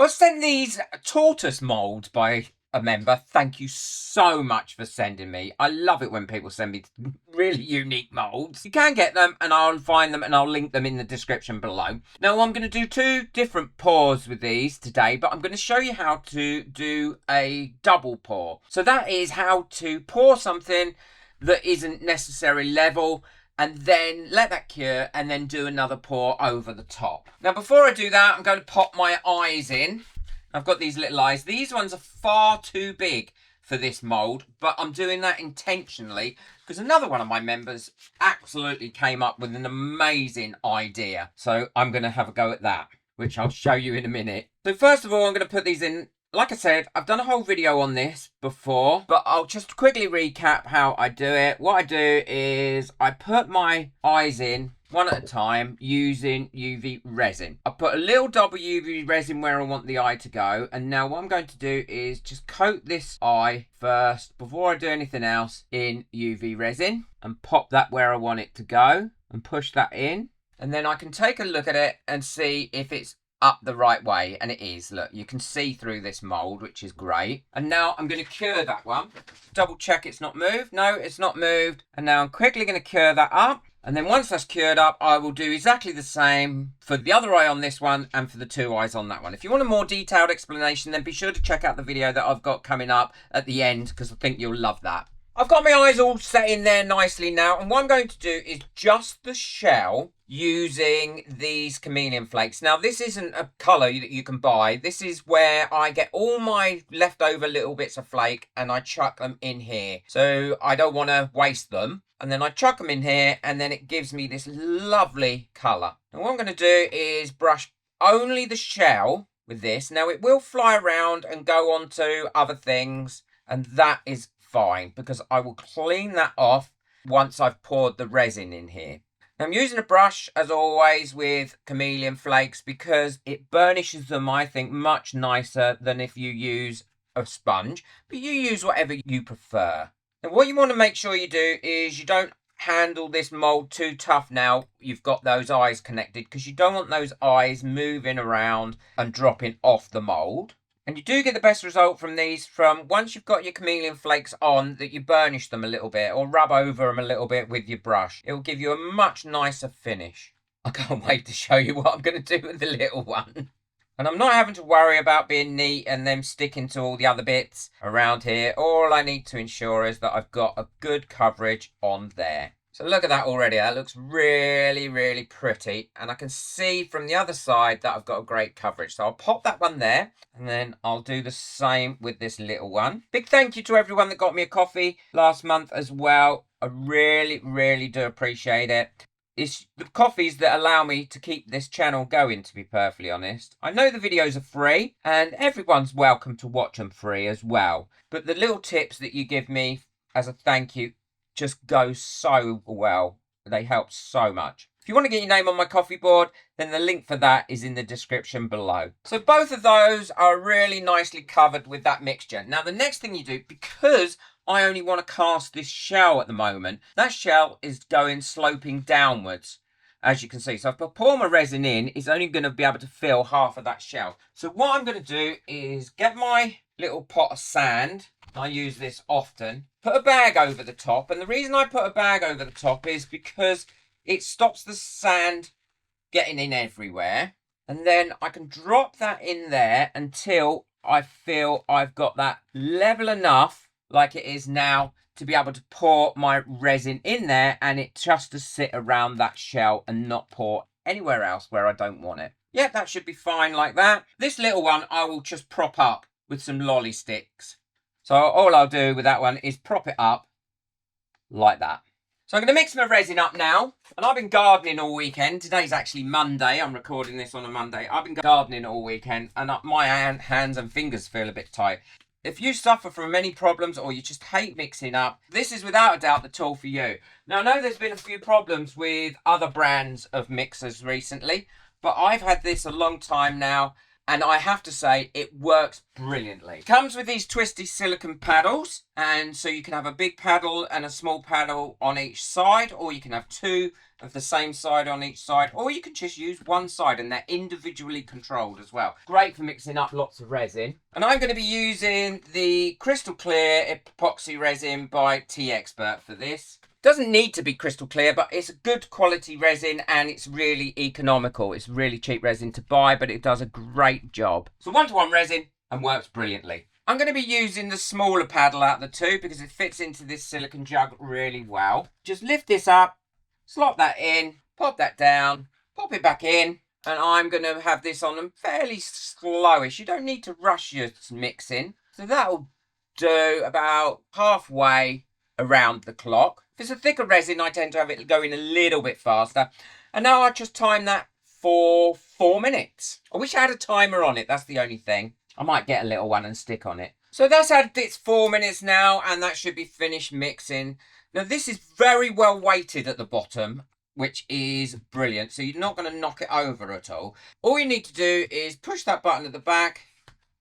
I was sent these tortoise moulds by a member. Thank you so much for sending me. I love it when people send me really unique moulds. You can get them, and I'll find them and I'll link them in the description below. Now, I'm going to do 2 different pours with these today, but I'm going to show you how to do a double pour. So that is how to pour something that isn't necessarily level, and then let that cure, and then do another pour over the top. Now, before I do that, I'm going to pop my eyes in. I've got these little eyes. These ones are far too big for this mould, but I'm doing that intentionally because another one of my members absolutely came up with an amazing idea. So I'm going to have a go at that, which I'll show you in a minute. So first of all, I'm going to put these in. Like I said, I've done a whole video on this before, but I'll just quickly recap how I do it. What I do is I put my eyes in one at a time using UV resin. I put a little dab of UV resin where I want the eye to go. And now what I'm going to do is just coat this eye first before I do anything else in UV resin and pop that where I want it to go and push that in. And then I can take a look at it and see if it's up the right way, and it is. Look, you can see through this mold, which is great. And now I'm going to cure that one. Double check it's not moved. No, it's not moved. And now I'm quickly going to cure that up. And then once that's cured up, I will do exactly the same for the other eye on this one and for the 2 eyes on that one. If you want a more detailed explanation, then be sure to check out the video that I've got coming up at the end, because I think you'll love that. I've got my eyes all set in there nicely now, and what I'm going to do is just the shell using these chameleon flakes. Now, this isn't a colour that you can buy. This is where I get all my leftover little bits of flake and I chuck them in here. So I don't want to waste them. And then I chuck them in here, and then it gives me this lovely colour. Now, what I'm going to do is brush only the shell with this. Now, it will fly around and go on to other things, and that is fine because I will clean that off once I've poured the resin in here. Now, I'm using a brush as always with chameleon flakes because it burnishes them, I think, much nicer than if you use a sponge, but you use whatever you prefer. Now, what you want to make sure you do is you don't handle this mold too tough now you've got those eyes connected, because you don't want those eyes moving around and dropping off the mold. And you do get the best result from these from once you've got your chameleon flakes on, that you burnish them a little bit or rub over them a little bit with your brush. It will give you a much nicer finish. I can't wait to show you what I'm going to do with the little one. And I'm not having to worry about being neat and them sticking to all the other bits around here. All I need to ensure is that I've got a good coverage on there. So look at that already. That looks really, really pretty. And I can see from the other side that I've got a great coverage. So I'll pop that one there. And then I'll do the same with this little one. Big thank you to everyone that got me a coffee last month as well. I really, really do appreciate it. It's the coffees that allow me to keep this channel going, to be perfectly honest. I know the videos are free and everyone's welcome to watch them free as well. But the little tips that you give me as a thank you just go so well. They help so much. If you want to get your name on my coffee board, then the link for that is in the description below. So both of those are really nicely covered with that mixture. Now, the next thing you do, because I only want to cast this shell at the moment, that shell is going sloping downwards, as you can see. So if I pour my resin in, it's only going to be able to fill half of that shell. So what I'm going to do is get my little pot of sand. I use this often. Put a bag over the top. And the reason I put a bag over the top is because it stops the sand getting in everywhere. And then I can drop that in there until I feel I've got that level enough, like it is now, to be able to pour my resin in there, and it just to sit around that shell and not pour anywhere else where I don't want it. Yeah, that should be fine like that. This little one I will just prop up with some lolly sticks. So all I'll do with that one is prop it up like that. So I'm going to mix my resin up now. And I've been gardening all weekend. Today's actually Monday. I'm recording this on a Monday. I've been gardening all weekend and my hands and fingers feel a bit tight. If you suffer from any problems or you just hate mixing up, this is without a doubt the tool for you. Now, I know there's been a few problems with other brands of mixers recently, but I've had this a long time now and I have to say it works brilliantly. It comes with these twisty silicone paddles, and so you can have a big paddle and a small paddle on each side, or you can have two of the same side on each side, or you can just use one side, and they're individually controlled as well. Great for mixing up lots of resin. And I'm going to be using the crystal clear epoxy resin by Tea Expert for this. Doesn't need to be crystal clear, but it's a good quality resin and it's really economical. It's really cheap resin to buy, but it does a great job. So 1-to-1 resin and works brilliantly. I'm going to be using the smaller paddle out of the two because it fits into this silicone jug really well. Just lift this up, slot that in, pop that down, pop it back in, and I'm going to have this on them fairly slowish. You don't need to rush your mixing. So that'll do about halfway around the clock. If it's a thicker resin, I tend to have it going a little bit faster. And now I'll just time that for 4 minutes. I wish I had a timer on it, that's the only thing. I might get a little one and stick on it. So that's had its 4 minutes now, and that should be finished mixing. Now this is very well weighted at the bottom, which is brilliant. So you're not going to knock it over at all. All you need to do is push that button at the back,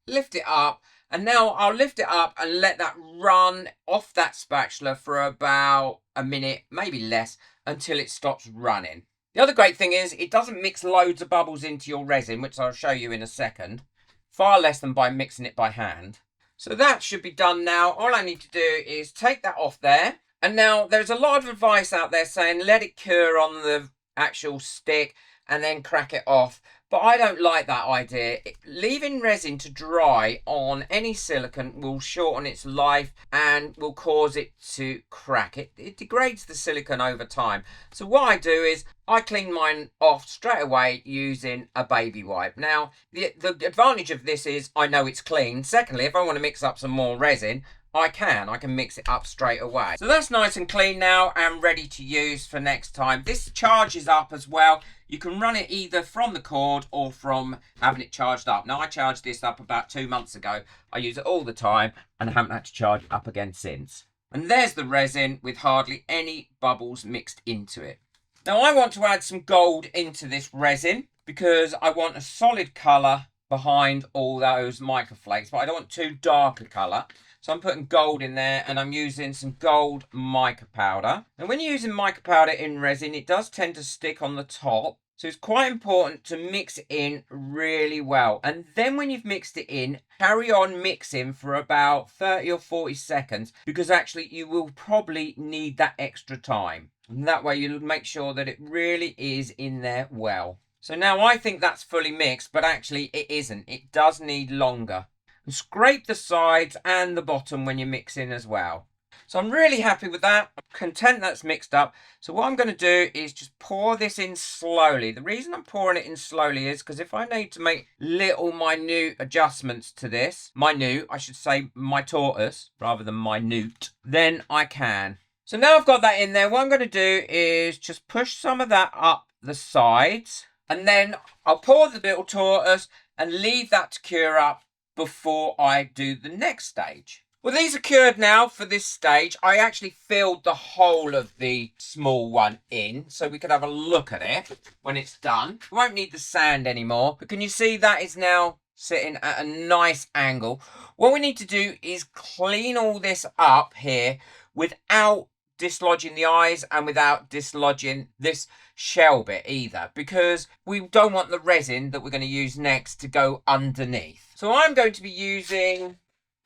lift it up, and now I'll lift it up and let that run off that spatula for about a minute, maybe less, until it stops running. The other great thing is it doesn't mix loads of bubbles into your resin, which I'll show you in a second. Far less than by mixing it by hand. So that should be done now. All I need to do is take that off there. And now there's a lot of advice out there saying let it cure on the actual stick and then crack it off. But I don't like that idea. Leaving resin to dry on any silicone will shorten its life and will cause it to crack. It degrades the silicone over time. So what I do is I clean mine off straight away using a baby wipe. Now, the advantage of this is I know it's clean. Secondly, if I want to mix up some more resin, I can mix it up straight away. So that's nice and clean now and ready to use for next time. This charges up as well. You can run it either from the cord or from having it charged up. Now I charged this up about 2 months ago. I use it all the time and I haven't had to charge it up again since. And there's the resin with hardly any bubbles mixed into it. Now I want to add some gold into this resin because I want a solid colour behind all those microflakes, but I don't want too dark a colour. So I'm putting gold in there and I'm using some gold mica powder. And when you're using mica powder in resin, it does tend to stick on the top. So it's quite important to mix it in really well. And then when you've mixed it in, carry on mixing for about 30 or 40 seconds because actually you will probably need that extra time. And that way you'll make sure that it really is in there well. So now I think that's fully mixed, but actually it isn't. It does need longer. And scrape the sides and the bottom when you're mixing as well. So I'm really happy with that. I'm content that's mixed up. So what I'm going to do is just pour this in slowly. The reason I'm pouring it in slowly is because if I need to make little minute adjustments to this, I should say my tortoise rather than minute, then I can. So now I've got that in there. What I'm going to do is just push some of that up the sides. And then I'll pour the little tortoise and leave that to cure up before I do the next stage. Well, these are cured now for this stage. I actually filled the whole of the small one in so we could have a look at it when it's done. We won't need the sand anymore, but can you see that is now sitting at a nice angle? What we need to do is clean all this up here without dislodging the eyes and without dislodging this shell bit either, because we don't want the resin that we're going to use next to go underneath. So I'm going to be using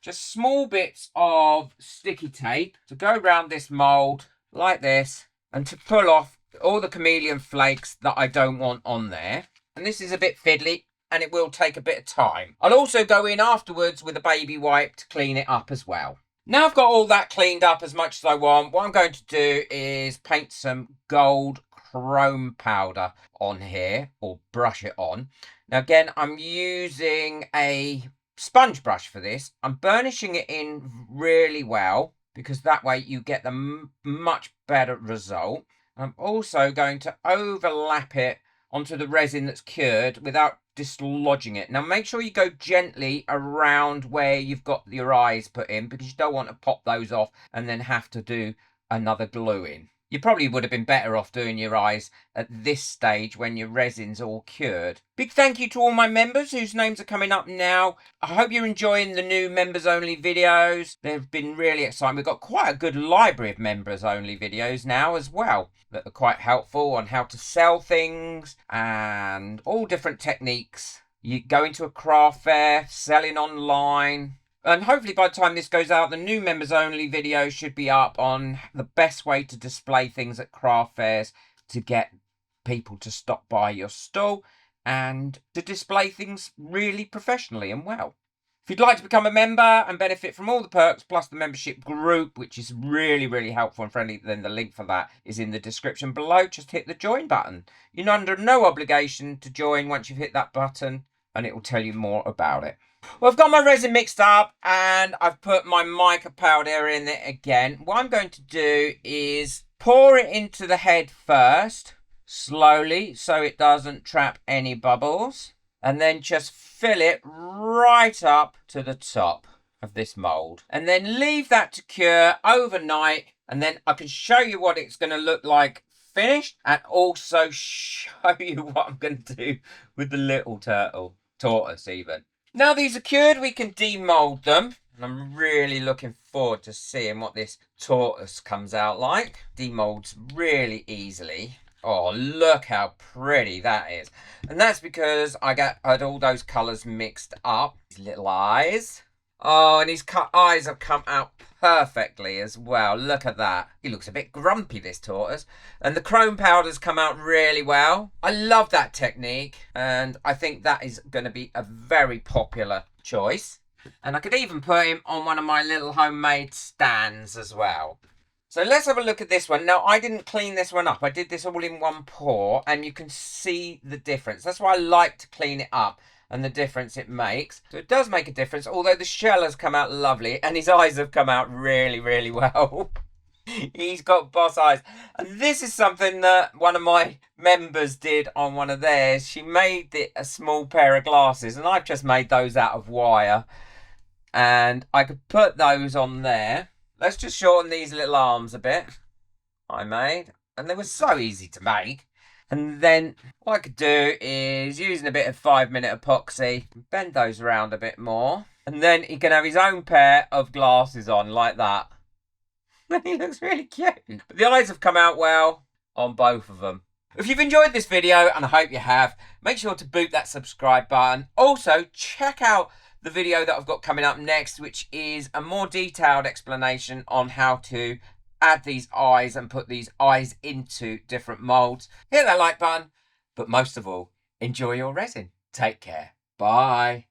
just small bits of sticky tape to go around this mould like this and to pull off all the chameleon flakes that I don't want on there. And this is a bit fiddly and it will take a bit of time. I'll also go in afterwards with a baby wipe to clean it up as well. Now I've got all that cleaned up as much as I want, what I'm going to do is paint some gold chrome powder on here, or brush it on. Now again, I'm using a sponge brush for this. I'm burnishing it in really well, because that way you get the much better result. I'm also going to overlap it onto the resin that's cured without dislodging it. Now make sure you go gently around where you've got your eyes put in, because you don't want to pop those off and then have to do another glue in. You probably would have been better off doing your eyes at this stage when your resin's all cured. Big thank you to all my members whose names are coming up now. I hope you're enjoying the new members only videos. They've been really exciting. We've got quite a good library of members only videos now as well that are quite helpful on how to sell things and all different techniques. You go into a craft fair, selling online. And hopefully by the time this goes out, the new members only video should be up on the best way to display things at craft fairs to get people to stop by your stall and to display things really professionally and well. If you'd like to become a member and benefit from all the perks plus the membership group, which is really, really helpful and friendly, then the link for that is in the description below. Just hit the join button. You're under no obligation to join once you've hit that button, and it will tell you more about it. Well, I've got my resin mixed up and I've put my mica powder in it again. What I'm going to do is pour it into the head first, slowly, so it doesn't trap any bubbles. And then just fill it right up to the top of this mould. And then leave that to cure overnight. And then I can show you what it's going to look like finished. And also show you what I'm going to do with the little turtle. Tortoise even. Now these are cured, we can demold them. And I'm really looking forward to seeing what this tortoise comes out like. Demolds really easily. Oh, look how pretty that is. And that's because I had all those colours mixed up. His little eyes. Oh, and his eyes have come out perfectly as well. Look at that. He looks a bit grumpy, this tortoise. And the chrome powders come out really well. I love that technique. And I think that is going to be a very popular choice. And I could even put him on one of my little homemade stands as well. So let's have a look at this one. Now, I didn't clean this one up. I did this all in one pour, and you can see the difference. That's why I like to clean it up and the difference it makes. So it does make a difference, although the shell has come out lovely, and his eyes have come out really, really well. He's got boss eyes. And this is something that one of my members did on one of theirs. She made it a small pair of glasses, and I've just made those out of wire. And I could put those on there. Let's just shorten these little arms a bit. I made. And they were so easy to make. And then what I could do is, using a bit of 5-minute epoxy, bend those around a bit more. And then he can have his own pair of glasses on like that. He looks really cute. But the eyes have come out well on both of them. If you've enjoyed this video, and I hope you have, make sure to boot that subscribe button. Also, check out the video that I've got coming up next, which is a more detailed explanation on how to add these eyes and put these eyes into different molds. Hit that like button, but most of all, enjoy your resin. Take care. Bye.